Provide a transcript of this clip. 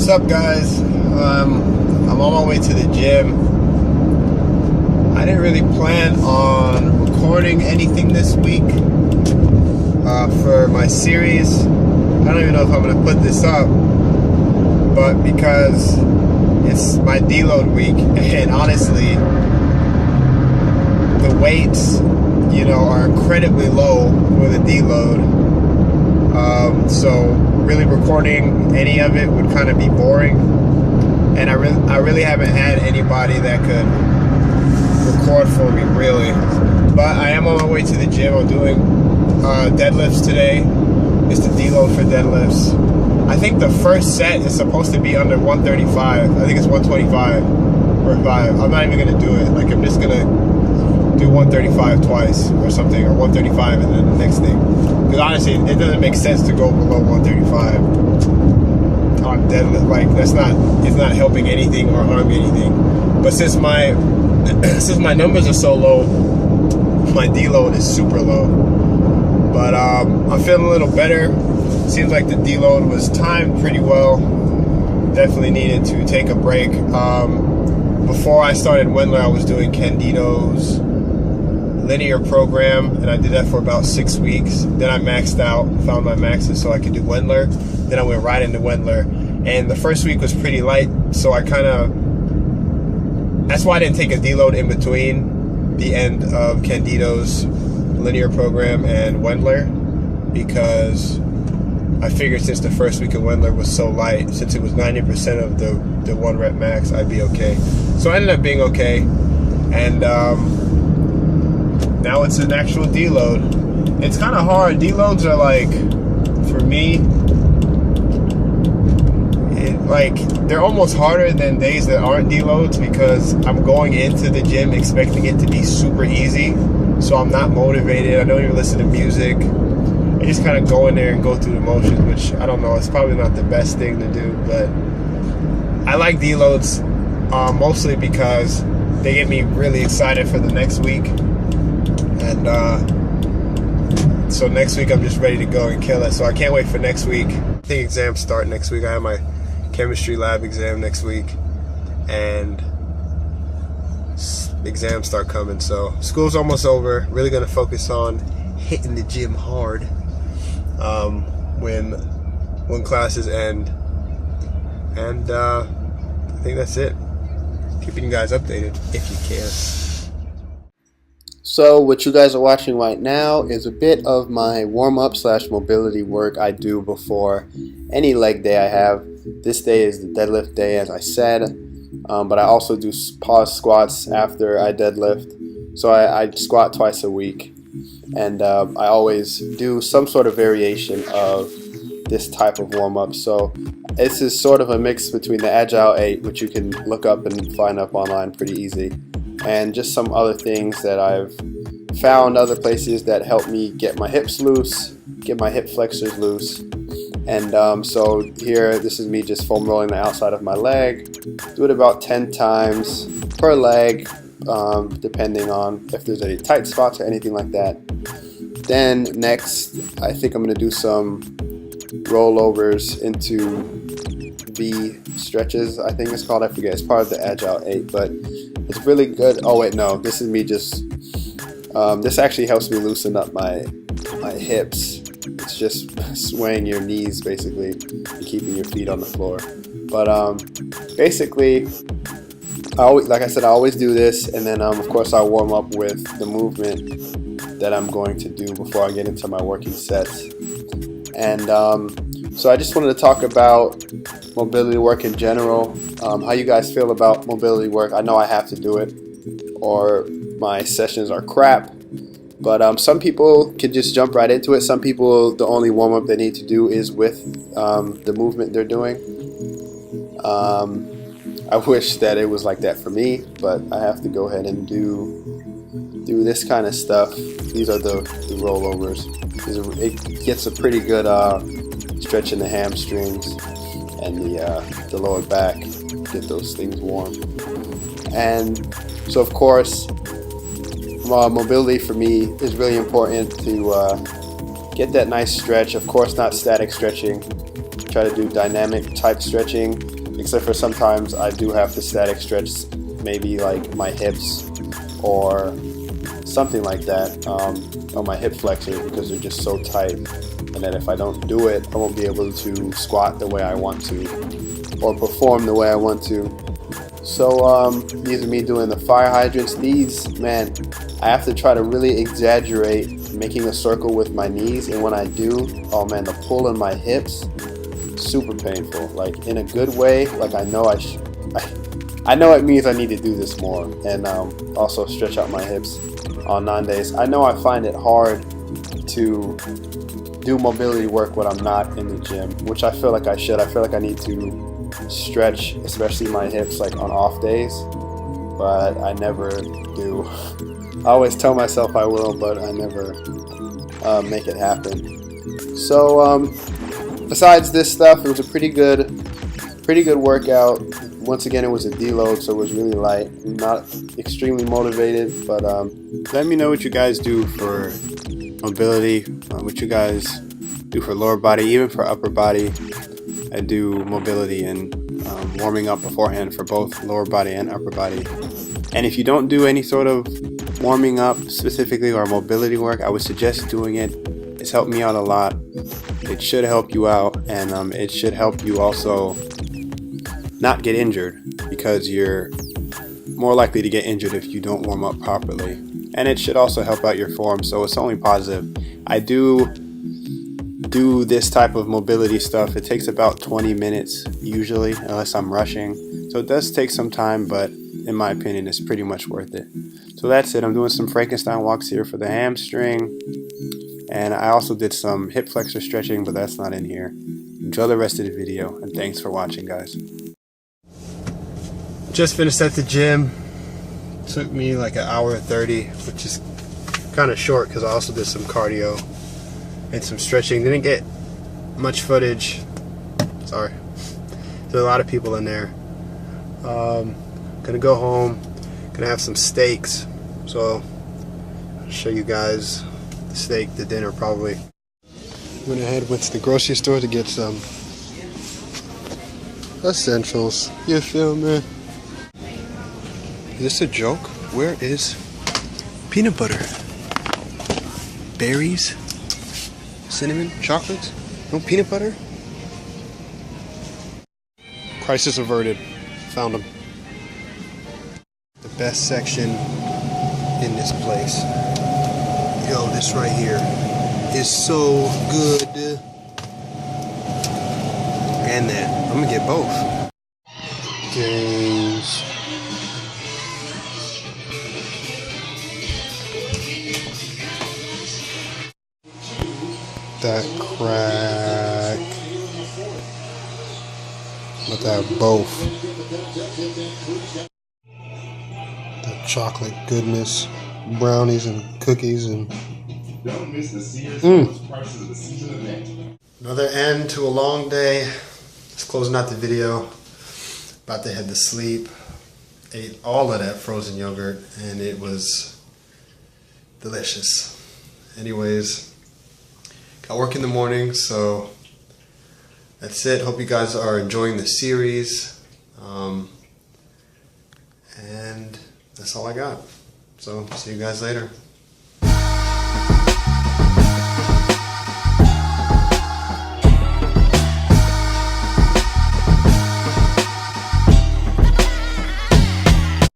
up, guys? I'm on my way to the gym. I didn't really plan on recording anything this week for my series. I don't even know if I'm going to put this up, but because it's my deload week, and honestly, the weights, are incredibly low for the deload. So really recording any of it would kind of be boring, and I really haven't had anybody that could record for me, really. But I am on my way to the gym. I'm doing deadlifts today. It's the deload for deadlifts. I think the first set is supposed to be under 135. I think it's 125 or 5. I'm not even going to do it. I'm just going to do 135 twice or something, or 135 and then the next thing. Because honestly, it doesn't make sense to go below 135 on deadlift. It's not helping anything or harming anything. But since my numbers are so low, my deload is super low. But I'm feeling a little better. Seems like the deload was timed pretty well. Definitely needed to take a break. Before I started Wendler, I was doing Candido's linear program, and I did that for about 6 weeks. Then I maxed out, found my maxes so I could do Wendler. Then I went right into Wendler, and the first week was pretty light, so that's why I didn't take a deload in between the end of Candido's linear program and Wendler, because I figured since the first week of Wendler was so light, since it was 90% of the 1 rep max, I'd be okay. So I ended up being okay, and now it's an actual deload. It's kind of hard. Deloads are for me, they're almost harder than days that aren't deloads, because I'm going into the gym expecting it to be super easy. So I'm not motivated. I don't even listen to music. I just kind of go in there and go through the motions, which I don't know. It's probably not the best thing to do, but I like deloads mostly because they get me really excited for the next week. And so next week I'm just ready to go and kill it. So I can't wait for next week. I think exams start next week. I have my chemistry lab exam next week, and exams start coming. So school's almost over. Really gonna focus on hitting the gym hard when classes end. And I think that's it. Keeping you guys updated if you can. So what you guys are watching right now is a bit of my warm-up / mobility work I do before any leg day I have. This day is the deadlift day, as I said, but I also do pause squats after I deadlift. So I squat twice a week, and I always do some sort of variation of this type of warm-up. So this is sort of a mix between the Agile 8, which you can look up and find up online pretty easy, and just some other things that I've found other places that help me get my hips loose, get my hip flexors loose. And so here, this is me just foam rolling the outside of my leg. Do it about 10 times per leg, depending on if there's any tight spots or anything like that. Then next, I think I'm going to do some rollovers into V stretches, I think it's called. I forget. It's part of the Agile 8, but it's really good. Oh wait, no, this is me just this actually helps me loosen up my hips. It's just swaying your knees basically and keeping your feet on the floor. But basically, I always do this, and then of course I'll warm up with the movement that I'm going to do before I get into my working sets. And so I just wanted to talk about mobility work in general, how you guys feel about mobility work. I know I have to do it, or my sessions are crap, but some people can just jump right into it. Some people, the only warm-up they need to do is with the movement they're doing. I wish that it was like that for me, but I have to go ahead and do this kind of stuff. These are the rollovers. It gets a pretty good stretch in the hamstrings and the lower back, get those things warm. And so of course, mobility for me is really important to get that nice stretch. Of course, not static stretching. Try to do dynamic type stretching. except for sometimes I do have to static stretch maybe like my hips or something like that, or my hip flexors, because they're just so tight, and that if I don't do it, I won't be able to squat the way I want to or perform the way I want to. So these are me doing the fire hydrants. These, man, I have to try to really exaggerate making a circle with my knees, and when I do, oh man, the pull in my hips, super painful, like in a good way. Like I know I know it means I need to do this more, and also stretch out my hips on non-days. I know I find it hard to do mobility work when I'm not in the gym, which I feel like I should. I feel like I need to stretch, especially my hips, like on off days, but I never do. I always tell myself I will, but I never make it happen. So besides this stuff, it was a pretty good workout. Once again, it was a deload, so it was really light. Not extremely motivated, but let me know what you guys do for mobility, what you guys do for lower body, even for upper body. I do mobility and warming up beforehand for both lower body and upper body. And if you don't do any sort of warming up specifically or mobility work, I would suggest doing it. It's helped me out a lot. It should help you out, and it should help you also not get injured, because you're more likely to get injured if you don't warm up properly. And it should also help out your form, so it's only positive. I do this type of mobility stuff. It takes about 20 minutes usually, unless I'm rushing. So it does take some time, but in my opinion, it's pretty much worth it. So that's it. I'm doing some Frankenstein walks here for the hamstring. And I also did some hip flexor stretching, but that's not in here. Enjoy the rest of the video, and thanks for watching, guys. Just finished at the gym. Took me like an hour and 30, which is kind of short because I also did some cardio and some stretching. Didn't get much footage. Sorry. There's a lot of people in there. Gonna go home. Gonna have some steaks. So I'll show you guys the steak, the dinner probably. Went ahead, went to the grocery store to get some essentials. You feel me? Is this a joke? Where is peanut butter? Berries? Cinnamon? Chocolates? No peanut butter? Crisis averted. Found them. The best section in this place. Yo, this right here is so good. And that. I'm gonna get both. Games. That crack. But that both. That chocolate goodness. Brownies and cookies and don't miss the Sears prices of the season event. Another end to a long day. Just closing out the video. About to head to sleep. Ate all of that frozen yogurt and it was delicious. Anyways, got work in the morning, so that's it. Hope you guys are enjoying the series. And that's all I got. So, see you guys later.